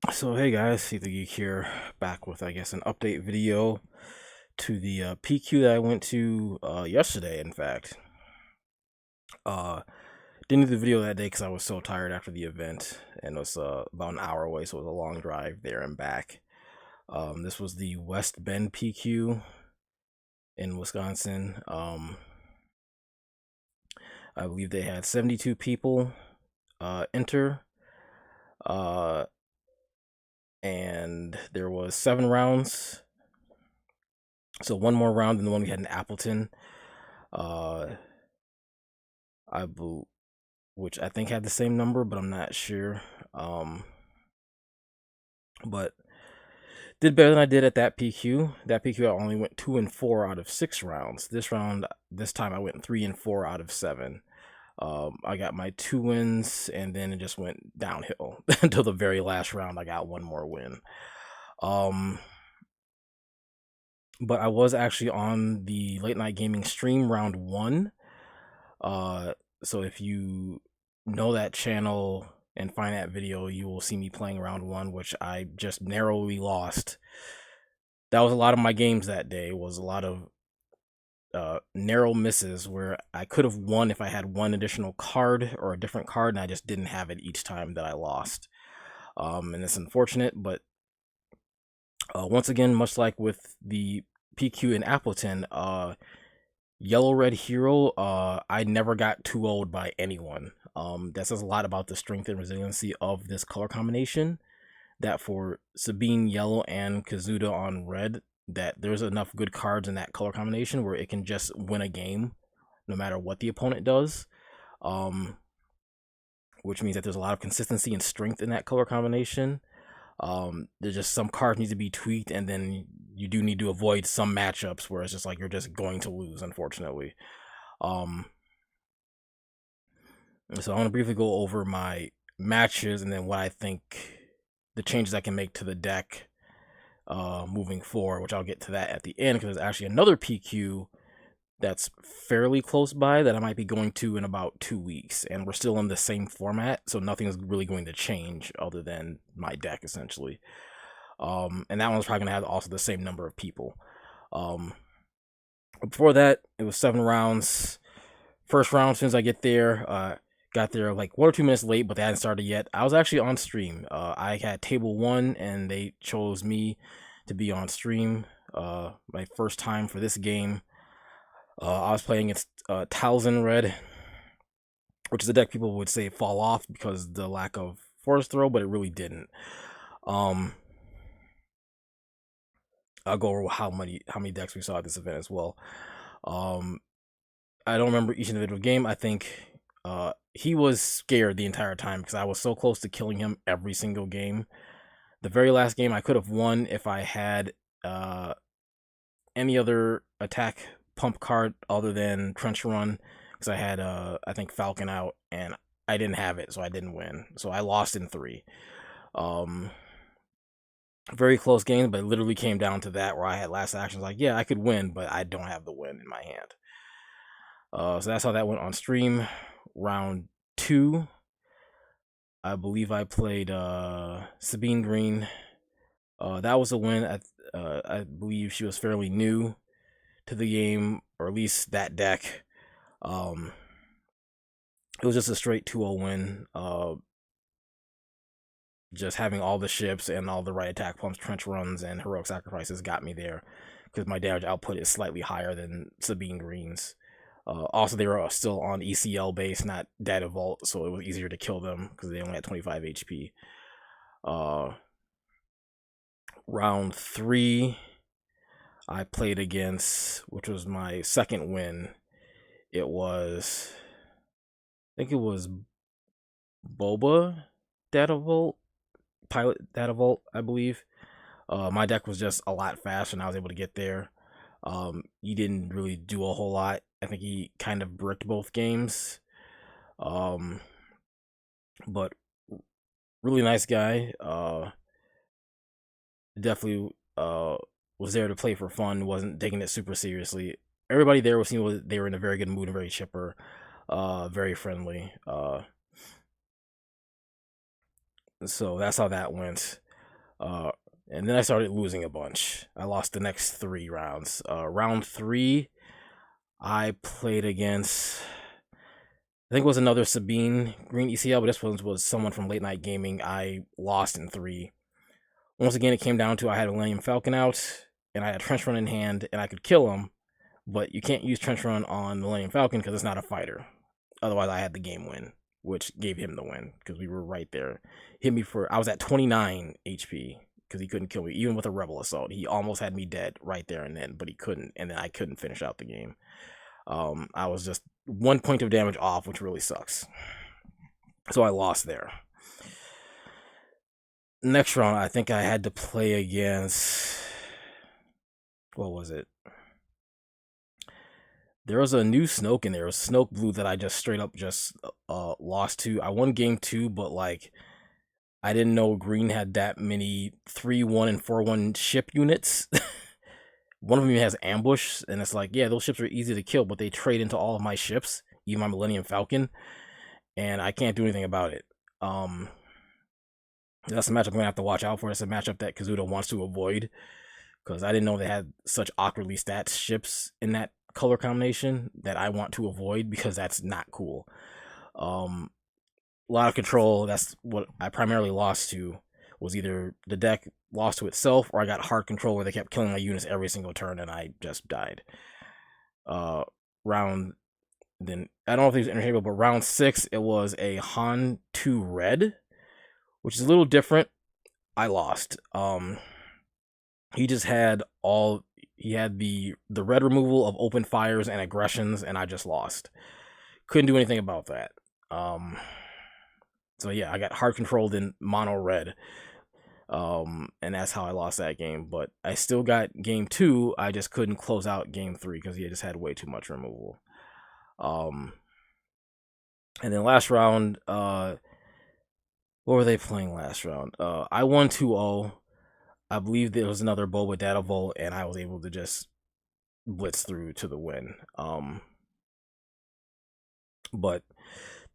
So hey guys, See the Geek here, back with I guess an update video to the PQ that I went to yesterday. In fact, uh, didn't do the video that day because I was so tired after the event, and it was about an hour away, so it was a long drive there and back. This was the West Bend PQ in Wisconsin. I believe they had 72 people enter, uh, and there was 7 rounds. So one more round than the one we had in Appleton. Uh, I bel which I think had the same number, but I'm not sure. But did better than I did at that PQ. That PQ I only went 2 and 4 out of 6 rounds. This time I went 3 and 4 out of 7. I got my 2 wins, and then it just went downhill until the very last round. I got one more win. Um, but I was actually on the late night gaming stream round one. So if you know that channel and find that video, you will see me playing round one, which I just narrowly lost. That was a lot of my games that day. It was a lot of narrow misses where I could have won if I had one additional card or a different card, and I just didn't have it each time that I lost. And it's unfortunate, but once again, much like with the PQ in Appleton, Yellow Red Hero, I never got 2-0'd by anyone. That says a lot about the strength and resiliency of this color combination. That for Sabine Yellow and Kazuda on Red, that there's enough good cards in that color combination where it can just win a game, no matter what the opponent does. Which means that there's a lot of consistency and strength in that color combination. There's just some cards need to be tweaked, and then you do need to avoid some matchups where it's just like you're just going to lose, unfortunately. Um, so I want to briefly go over my matches and then what I think the changes I can make to the deck moving forward, which I'll get to that at the end because there's actually another PQ that's fairly close by that I might be going to in about 2 weeks, and we're still in the same format, so nothing's really going to change other than my deck essentially. And that one's probably gonna have also the same number of people. Um, Before that, it was 7 rounds. First round, as soon as I get there, got there like 1 or 2 minutes late, but they hadn't started yet. I was actually on stream. I had table one, and they chose me to be on stream. My first time for this game. I was playing against Talzin Red, which is a deck people would say fall off because the lack of force throw, but it really didn't. Um, I'll go over how many decks we saw at this event as well. Um, I don't remember each individual game. I think he was scared the entire time because I was so close to killing him every single game. The very last game I could have won if I had any other attack pump card other than Trench Run, because I had I think Falcon out and I didn't have it, so I didn't win. So I lost in 3. Um, Very close games, but it literally came down to that where I had last actions like, yeah, I could win, but I don't have the win in my hand. So that's how that went on stream. Round 2, I believe I played Sabine Green. That was a win. I believe she was fairly new to the game, or at least that deck. Um, it was just a straight 2-0 win. Just having all the ships and all the right attack pumps, trench runs, and heroic sacrifices got me there because my damage output is slightly higher than Sabine Green's. Also, they were still on ECL base, not Data Vault, so it was easier to kill them because they only had 25 HP. Uh, Round 3, I played against, which was my second win. It was, I think it was Boba Data Vault, Pilot Data Vault, I believe. My deck was just a lot faster, and I was able to get there. He didn't really do a whole lot. I think he kind of bricked both games. Um, but really nice guy. Definitely was there to play for fun. Wasn't taking it super seriously. Everybody there was they were in a very good mood and very chipper. Very friendly. So that's how that went. Uh, and then I started losing a bunch. I lost the next 3 rounds. Round 3, I played against, I think it was another Sabine Green ECL, but this one was someone from Late Night Gaming. I lost in 3. Once again, it came down to I had a Millennium Falcon out, and I had Trench Run in hand, and I could kill him, but you can't use Trench Run on Millennium Falcon because it's not a fighter. Otherwise, I had the game win, which gave him the win because we were right there. Hit me I was at 29 HP because he couldn't kill me, even with a Rebel Assault. He almost had me dead right there and then, but he couldn't, and then I couldn't finish out the game. I was just 1 point of damage off, which really sucks. So I lost there. Next round, I think I had to play against, what was it? There was a new Snoke in there. It was Snoke Blue that I just straight up just lost to. I won game 2, but like I didn't know Green had that many 3-1 and 4-1 ship units. One of them has ambush, and it's like, yeah, those ships are easy to kill, but they trade into all of my ships, even my Millennium Falcon, and I can't do anything about it. That's a matchup I'm gonna have to watch out for. It's a matchup that Kazuda wants to avoid, because I didn't know they had such awkwardly stat ships in that color combination that I want to avoid, because that's not cool. A lot of control. That's what I primarily lost to. Was either the deck lost to itself, or I got hard control where they kept killing my units every single turn and I just died. Round, then I don't know if it was interchangeable, but round 6 it was a Han 2 red, which is a little different. I lost. He just had he had the red removal of open fires and aggressions, and I just lost. Couldn't do anything about that. So yeah, I got hard controlled in mono red. And that's how I lost that game. But I still got game 2. I just couldn't close out game 3 because he just had way too much removal. And then last round, what were they playing last round? I won 2-0. I believe there was another Boba Data Volt, and I was able to just blitz through to the win. But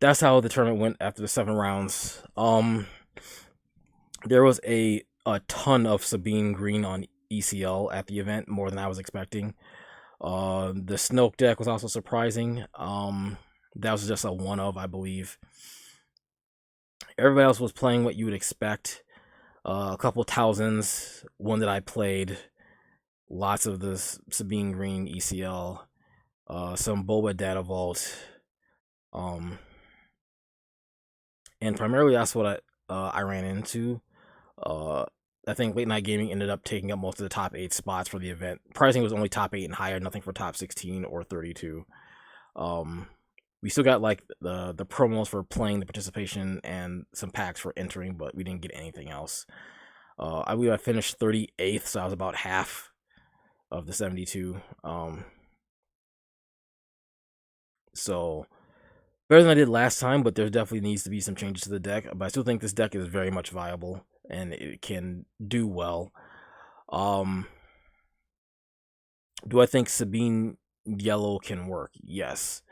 that's how the tournament went after the 7 rounds. There was a ton of Sabine Green on ECL at the event, more than I was expecting. The Snoke deck was also surprising. That was just a one of, I believe. Everybody else was playing what you would expect. A couple thousands, one that I played. Lots of the Sabine Green ECL. Some Boba Data Vault. And primarily that's what I ran into. I think Late Night Gaming ended up taking up most of the top 8 spots for the event. Pricing was only top 8 and higher, nothing for top 16 or 32. We still got like the promos for playing, the participation, and some packs for entering, but we didn't get anything else. I believe I finished 38th, so I was about half of the 72. So better than I did last time, but there definitely needs to be some changes to the deck. But I still think this deck is very much viable and it can do well. Do I think Sabine Yellow can work? Yes.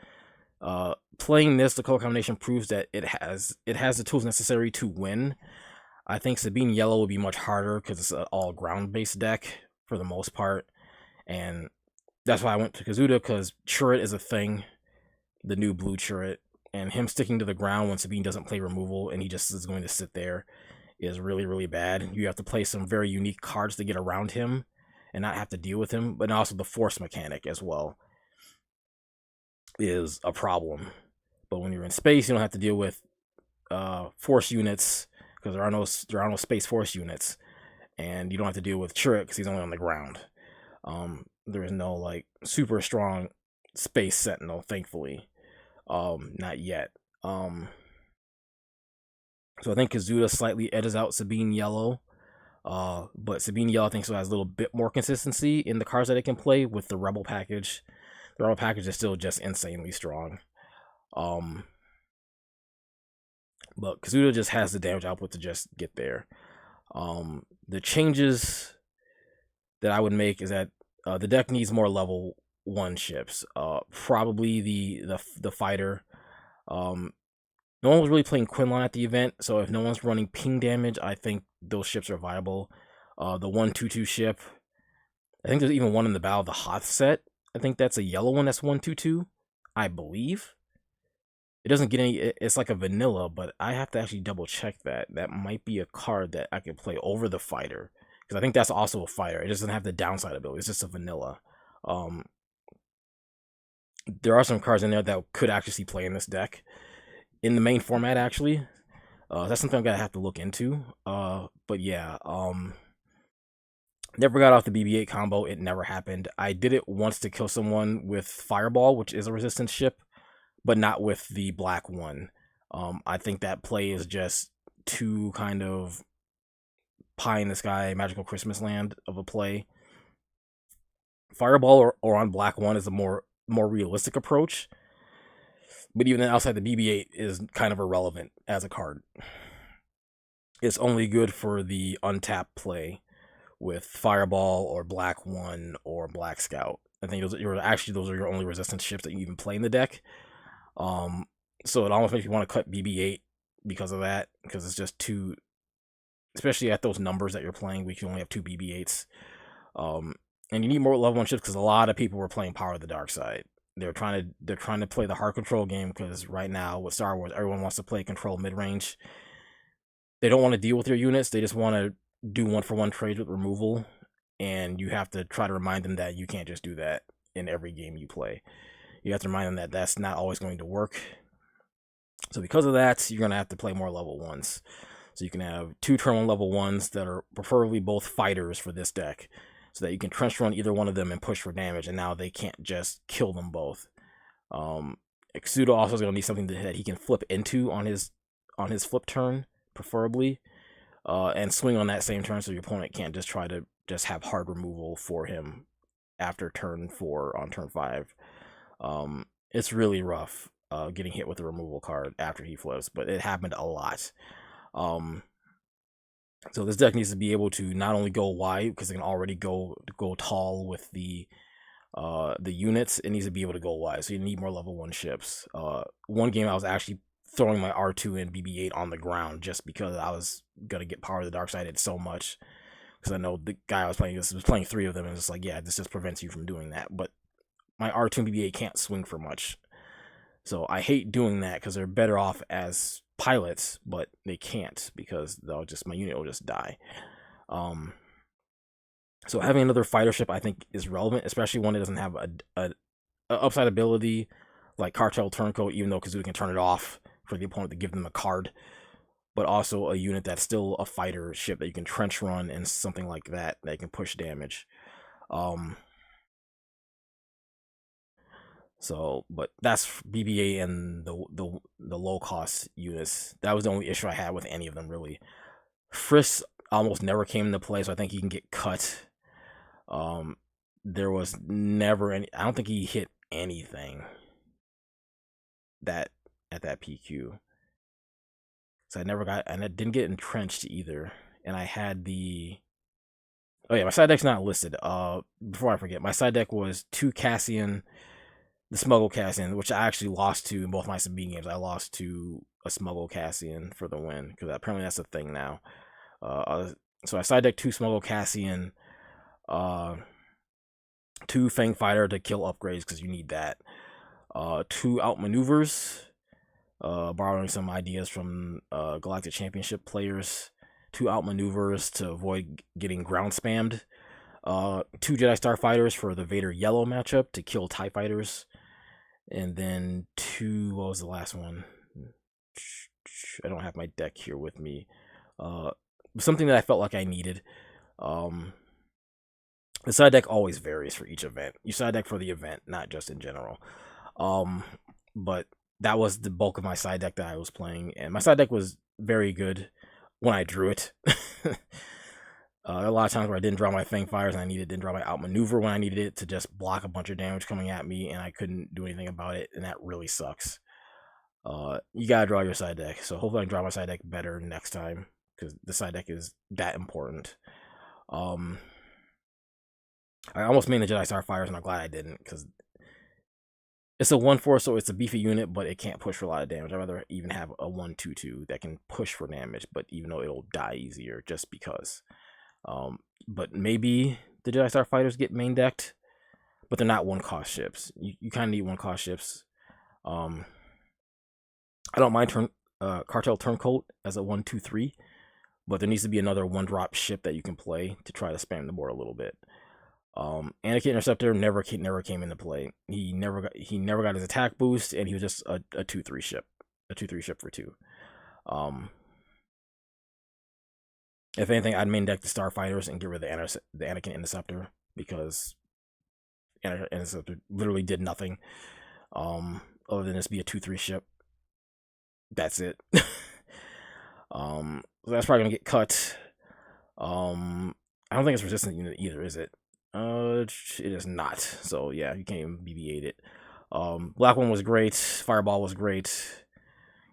Playing this, the color combination proves that it has the tools necessary to win. I think Sabine Yellow would be much harder because it's an all ground-based deck for the most part. And that's why I went to Kazuda, because Turret is a thing. The new blue Turret. And him sticking to the ground when Sabine doesn't play removal and he just is going to sit there is really, really bad. You have to play some very unique cards to get around him and not have to deal with him. But also the force mechanic as well is a problem. But when you're in space, you don't have to deal with force units because there are no space force units, and you don't have to deal with Turret because he's only on the ground. There is no like super strong space sentinel, thankfully. Not yet. So I think Kazuda slightly edges out Sabine Yellow. But Sabine Yellow I think still has a little bit more consistency in the cards that it can play with the Rebel package. The Rebel package is still just insanely strong. But Kazuda just has the damage output to just get there. The changes that I would make is that the deck needs more level 1 ships. Probably the fighter. No one was really playing Quinlan at the event, so if no one's running ping damage, I think those ships are viable. The 1/2/2 ship. I think there's even one in the Battle of the Hoth set. I think that's a yellow one that's 1/2/2. I believe. It doesn't get any. It's like a vanilla, but I have to actually double check that. That might be a card that I could play over the fighter, because I think that's also a fighter. It doesn't have the downside ability. It's just a vanilla. There are some cards in there that could actually see play in this deck in the main format. Actually, that's something I'm gonna have to look into. But yeah, never got off the BB-8 combo. It never happened. I did it once to kill someone with Fireball, which is a resistance ship, but not with the black one. I think that play is just too kind of pie in the sky, magical Christmas land of a play. Fireball or on black one is a more realistic approach, but even outside the BB-8 is kind of irrelevant as a card. It's only good for the untapped play with Fireball or Black One or Black Scout. I think those are your only resistance ships that you even play in the deck. So it almost makes you want to cut BB-8 because of that, because it's just too, especially at those numbers that you're playing, we can only have 2 BB-8s. And you need more level 1 ships because a lot of people were playing Power of the Dark Side. They're trying to play the hard control game, because right now with Star Wars, everyone wants to play control mid range. They don't want to deal with your units. They just want to do 1-for-1 trades with removal, and you have to try to remind them that you can't just do that in every game you play. You have to remind them that that's not always going to work. So because of that, you're going to have to play more level 1s. So you can have 2 turn 1 level 1s that are preferably both fighters for this deck, so that you can trench run either one of them and push for damage, and now they can't just kill them both. Kazuda also is going to need something that he can flip into on his flip turn, preferably, and swing on that same turn, so your opponent can't just try to just have hard removal for him after turn 4 on turn 5. It's really rough getting hit with a removal card after he flips, but it happened a lot. So this deck needs to be able to not only go wide, because it can already go tall with the units. It needs to be able to go wide, so you need more level 1 ships. One game I was actually throwing my R2 and BB-8 on the ground just because I was gonna get Power of the Dark Side so much, because I know the guy I was playing was playing 3 of them, and it's like, yeah, this just prevents you from doing that. But my R2 and BB-8 can't swing for much, so I hate doing that, because they're better off as pilots, but they can't, because my unit will just die. So having another fighter ship, I think, is relevant, especially one that doesn't have a upside ability like Cartel Turncoat, even though Kazuda can turn it off for the opponent to give them a card, but also a unit that's still a fighter ship that you can trench run and something like that can push damage. So, but that's BB-8 and the low cost units. That was the only issue I had with any of them, really. Frisk almost never came into play, so I think he can get cut. There was never any. I don't think he hit anything that at that PQ. So I never got, and I didn't get entrenched either. And I had the. Oh yeah, my side deck's not listed. Before I forget, my side deck was 2 Cassian, the Smuggle Cassian, which I actually lost to in both my Sabine games. I lost to a Smuggle Cassian for the win, because apparently that's a thing now. So I side deck 2 Smuggle Cassian, 2 Fang Fighter to kill upgrades, because you need that. 2 Outmaneuvers, borrowing some ideas from Galactic Championship players. 2 Outmaneuvers to avoid getting ground spammed. 2 Jedi Starfighters for the Vader Yellow matchup to kill TIE Fighters. And then 2, what was the last one? I don't have my deck here with me. Something that I felt like I needed. The side deck always varies for each event. You side deck for the event, not just in general. But that was the bulk of my side deck that I was playing, and my side deck was very good when I drew it. A lot of times where I didn't draw my Fang Fires and I didn't draw my Outmaneuver when I needed it to just block a bunch of damage coming at me, and I couldn't do anything about it, and that really sucks. You gotta draw your side deck, so hopefully I can draw my side deck better next time, because the side deck is that important. I almost made the Jedi Starfires, and I'm glad I didn't, because It's a 1/4, so it's a beefy unit, but it can't push for a lot of damage. I'd rather even have a 1/2/2 that can push for damage, but even though it'll die easier just because. But maybe the Jedi Starfighters get main decked, but they're not 1-cost ships. You kind of need 1-cost ships. I don't mind Cartel Turncoat as a 1/2/3, but there needs to be another 1-drop ship that you can play to try to spam the board a little bit. Anakin Interceptor never came into play. He never got his attack boost, and he was just a 2/3 ship, a 2/3 ship for 2. If anything, I'd main deck the Starfighters and get rid of the Anakin Interceptor, because Interceptor literally did nothing other than just be a 2/3 ship. That's it. So that's probably gonna get cut. I don't think it's resistant unit either, is it? It is not. So yeah, you can't even BB-8 it. Black one was great. Fireball was great.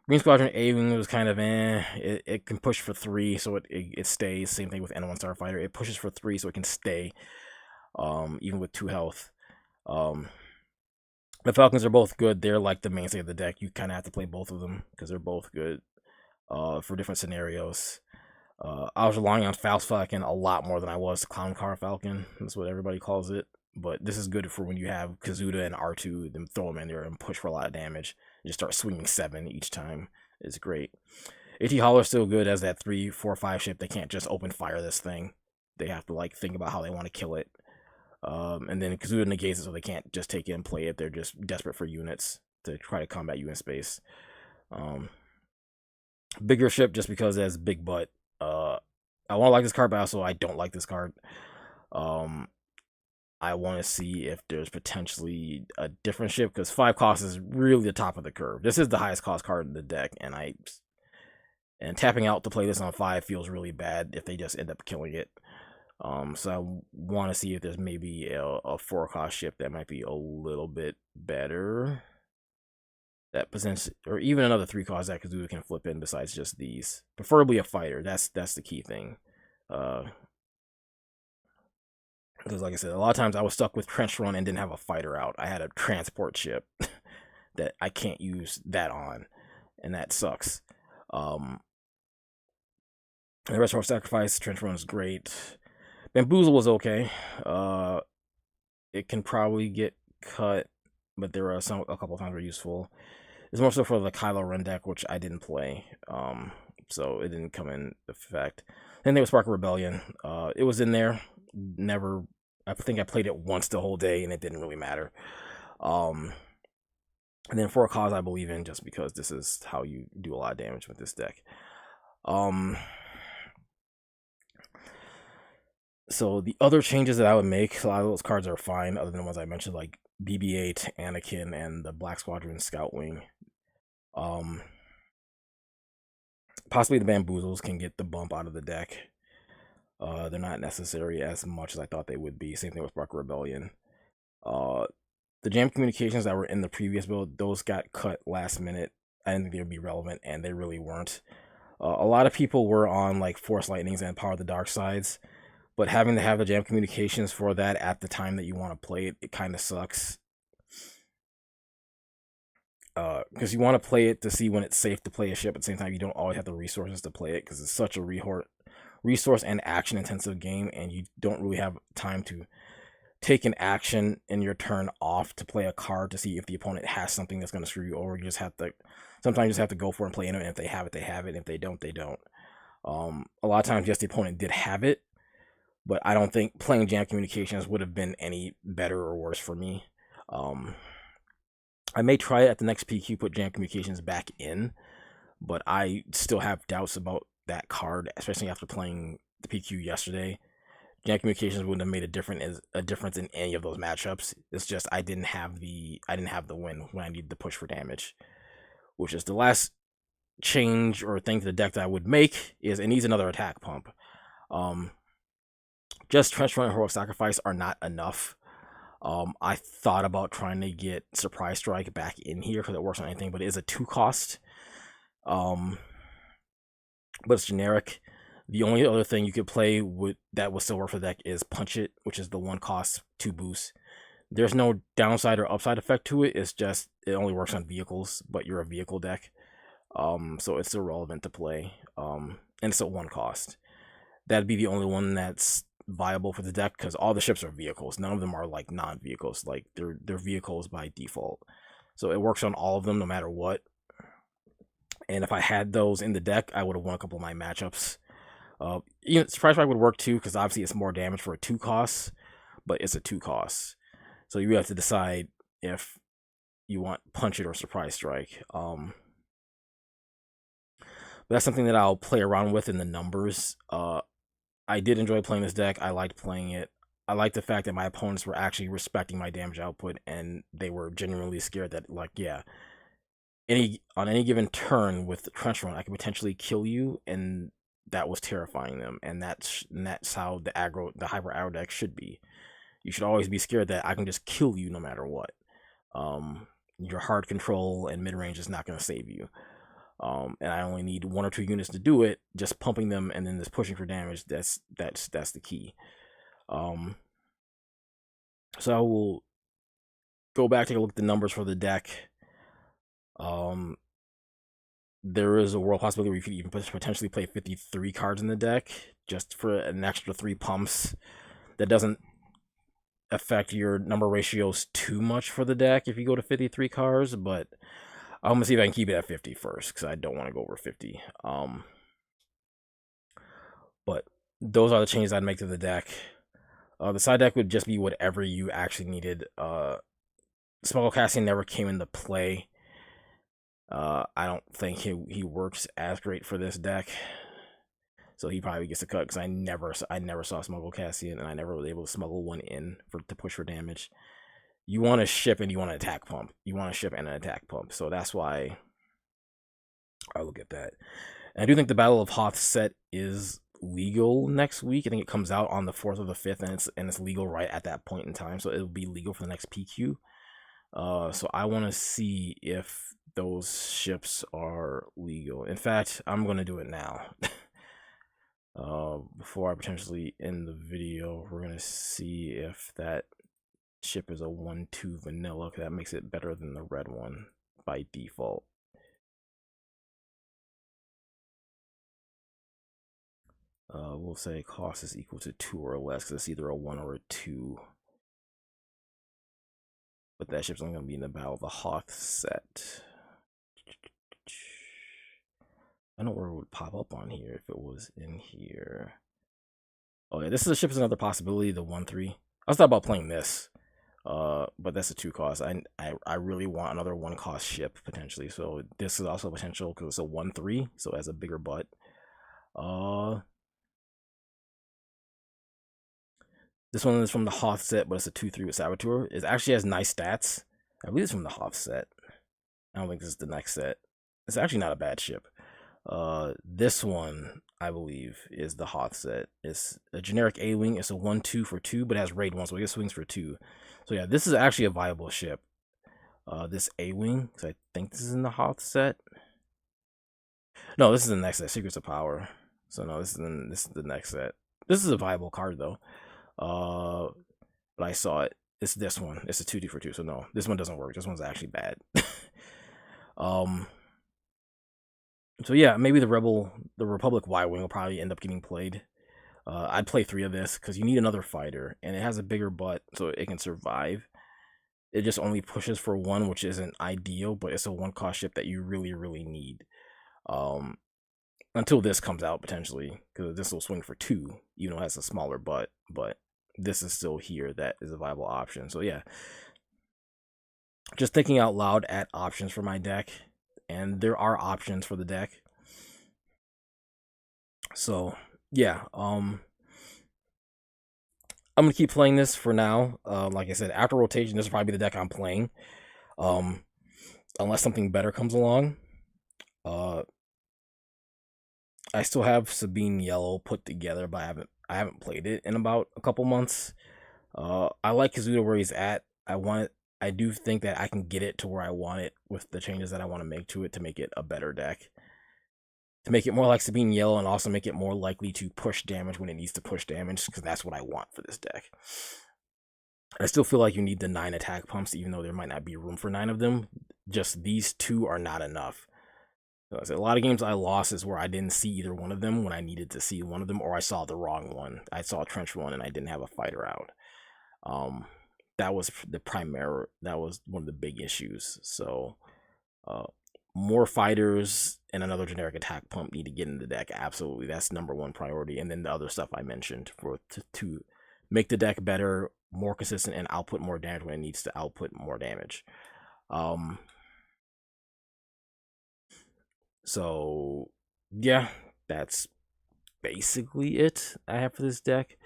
Green Squadron A-Wing was kind of it can push for 3, so it stays. Same thing with N1 Starfighter. It pushes for 3, so it can stay, even with 2 health. The Falcons are both good. They're like the mainstay of the deck. You kind of have to play both of them because they're both good for different scenarios. I was relying on Falcon Falcon a lot more than I was Clown Car Falcon. That's what everybody calls it. But this is good for when you have Kazuda and R2, then throw them in there and push for a lot of damage. You just start swinging 7 each time. It's great. AT Holler's still good as that 3, 4, 5 ship. They can't just open fire this thing. They have to like think about how they want to kill it. And then Kazuda negates it, so they can't just take it and play it. They're just desperate for units to try to combat you in space. Bigger ship just because it has big butt. I want to like this card, but also I don't like this card. I want to see if there's potentially a different ship, because 5 cost is really the top of the curve. This is the highest cost card in the deck, and tapping out to play this on 5 feels really bad if they just end up killing it. So I want to see if there's maybe a 4-cost ship that might be a little bit better, that presents, or even another 3-cost that Kazuda can flip in besides just these. Preferably a fighter. That's the key thing. Because like I said, a lot of times I was stuck with Trench Run and didn't have a fighter out. I had a transport ship that I can't use that on, and that sucks. The Reservoir Sacrifice, Trench Run is great. Bamboozle was okay. It can probably get cut, but there are a couple times were useful. It's more so for the Kylo Ren deck, which I didn't play, so it didn't come in effect. Then there was Spark of Rebellion. It was in there. Never. I think I played it once the whole day, and it didn't really matter. And then for a cause I believe in, just because this is how you do a lot of damage with this deck. So the other changes that I would make, a lot of those cards are fine, other than the ones I mentioned, like BB-8, Anakin, and the Black Squadron Scout Wing. Possibly the Bamboozles can get the bump out of the deck. They're not necessary as much as I thought they would be. Same thing with Spark Rebellion. The jam communications that were in the previous build, those got cut last minute. I didn't think they would be relevant, and they really weren't. A lot of people were on like Force Lightnings and Power of the Dark Sides, but having to have the jam communications for that at the time that you want to play it, it kind of sucks. Because you want to play it to see when it's safe to play a ship. At the same time, you don't always have the resources to play it, because it's such a resource and action intensive game, and you don't really have time to take an action in your turn off to play a card to see if the opponent has something that's going to screw you over. You just have to, sometimes you just have to go for it and play it, and if they have it, they have it, and if they don't, they don't. A lot of times, yes, the opponent did have it, but I don't think playing jam communications would have been any better or worse for me. I may try it at the next PQ, put jam communications back in, but I still have doubts about that card, especially after playing the PQ yesterday. Jam communications wouldn't have made a difference in any of those matchups. It's just I didn't have the win when I needed to push for damage, which is the last change or thing to the deck that I would make. Is it needs another attack pump. Just Trench Run and Heroic Sacrifice are not enough. I thought about trying to get Surprise Strike back in here because it works on anything, but it is a 2-cost. But it's generic. The only other thing you could play that would still work for the deck is Punch It, which is the 1-cost 2 boost There's no downside or upside effect to it. It's just it only works on vehicles, but you're a vehicle deck. So it's irrelevant to play. And it's at 1 cost. That'd be the only one that's viable for the deck because all the ships are vehicles. None of them are like non-vehicles. Like they're vehicles by default. So it works on all of them no matter what. And if I had those in the deck, I would have won a couple of my matchups. Surprise Strike would work too because obviously it's more damage for a 2 cost, but it's a 2 cost. So you have to decide if you want Punch It or Surprise Strike. That's something that I'll play around with in the numbers. I did enjoy playing this deck. I liked playing it. I liked the fact that my opponents were actually respecting my damage output and they were genuinely scared that, like, yeah, on any given turn with the Trench Run, I could potentially kill you, and that was terrifying them. And that's how the hyper aggro deck should be. You should always be scared that I can just kill you no matter what. Your hard control and mid range is not going to save you. And I only need 1 or 2 units to do it. Just pumping them and then just pushing for damage. That's the key. So I will go back, take a look at the numbers for the deck. There is a world possibility where you could even potentially play 53 cards in the deck just for an extra 3 pumps. That doesn't affect your number ratios too much for the deck if you go to 53 cards, but I'm gonna see if I can keep it at 50 first because I don't want to go over 50. But those are the changes I'd make to the deck. The side deck would just be whatever you actually needed. Smuggle Cassian never came into play. I don't think he works as great for this deck, so he probably gets a cut because I never saw Smuggle Cassian, and I never was able to smuggle one in to push for damage. You want a ship and you want an attack pump. You want a ship and an attack pump, so that's why I look at that. And I do think the Battle of Hoth set is legal next week. I think it comes out on the 4th or the 5th, and it's legal right at that point in time, so it'll be legal for the next PQ. So I want to see if those ships are legal. In fact, I'm going to do it now. Before I potentially end the video, we're going to see if that ship is a 1-2 vanilla, because that makes it better than the red one by default. We'll say cost is equal to 2 or less, because it's either a 1 or a 2. But that ship's only going to be in the Battle of the Hoth set. I don't know where it would pop up on here if it was in here. Oh yeah, this is a ship is another possibility, the 1-3. I was thought about playing this. But that's a 2 cost. I really want another 1 cost ship potentially. So this is also potential because it's a 1-3, so it has a bigger butt. This one is from the Hoth set, but it's a 2-3 with Saboteur. It actually has nice stats. I believe it's from the Hoth set. I don't think this is the next set. It's actually not a bad ship. This one, I believe, is the Hoth set. It's a generic A-Wing. It's a 1-2 for 2, but it has raid 1, so it gets swings for 2. So yeah, this is actually a viable ship. This A-Wing, because I think this is in the Hoth set. No, this is the next set, Secrets of Power. So no, this is the next set. This is a viable card though. But I saw it. It's this one. It's a 2D for 2. So no, this one doesn't work. This one's actually bad. So yeah, maybe the Republic Y-Wing will probably end up getting played. I'd play 3 of this because you need another fighter, and it has a bigger butt so it can survive. It just only pushes for 1, which isn't ideal, but it's a 1 cost ship that you really, really need. Until this comes out potentially, because this will swing for 2, even though it has a smaller butt, but this is still here. That is a viable option. So yeah, just thinking out loud at options for my deck, and there are options for the deck. So yeah, I'm gonna keep playing this for now. Like I said, after rotation, this will probably be the deck I'm playing. Unless something better comes along. I still have Sabine Yellow put together, but I haven't played it in about a couple months. I like Kazuda where he's at. I do think that I can get it to where I want it with the changes that I want to make to it to make it a better deck. To make it more like Sabine Yellow and also make it more likely to push damage when it needs to push damage, because that's what I want for this deck. I still feel like you need the 9 attack pumps, even though there might not be room for 9 of them. Just these 2 are not enough. So a lot of games I lost is where I didn't see either one of them when I needed to see one of them, or I saw the wrong one. I saw a trench one and I didn't have a fighter out. That was that was one of the big issues. So uh, more fighters and another generic attack pump need to get in the deck. Absolutely, that's #1 priority. And then the other stuff I mentioned to make the deck better, more consistent, and output more damage when it needs to output more damage. So yeah, that's basically it I have for this deck.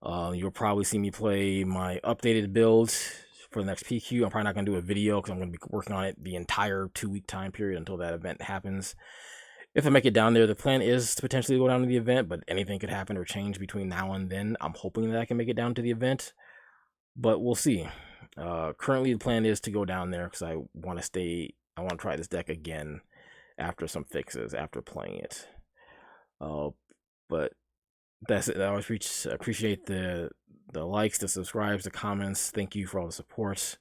You'll probably see me play my updated build for the next PQ. I'm probably not going to do a video because I'm going to be working on it the entire 2-week time period until that event happens. If I make it down there, the plan is to potentially go down to the event, but anything could happen or change between now and then. I'm hoping that I can make it down to the event, but we'll see. Currently, the plan is to go down there because I want to try this deck again after some fixes, after playing it. But that's it. I always appreciate the likes, the subscribes, the comments. Thank you for all the support.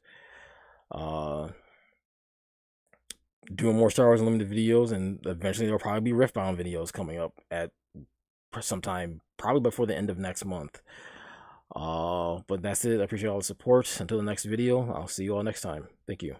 Doing more Star Wars Unlimited videos, and eventually there'll probably be Riftbound videos coming up at sometime, probably before the end of next month. But that's it. I appreciate all the support. Until the next video, I'll see you all next time. Thank you.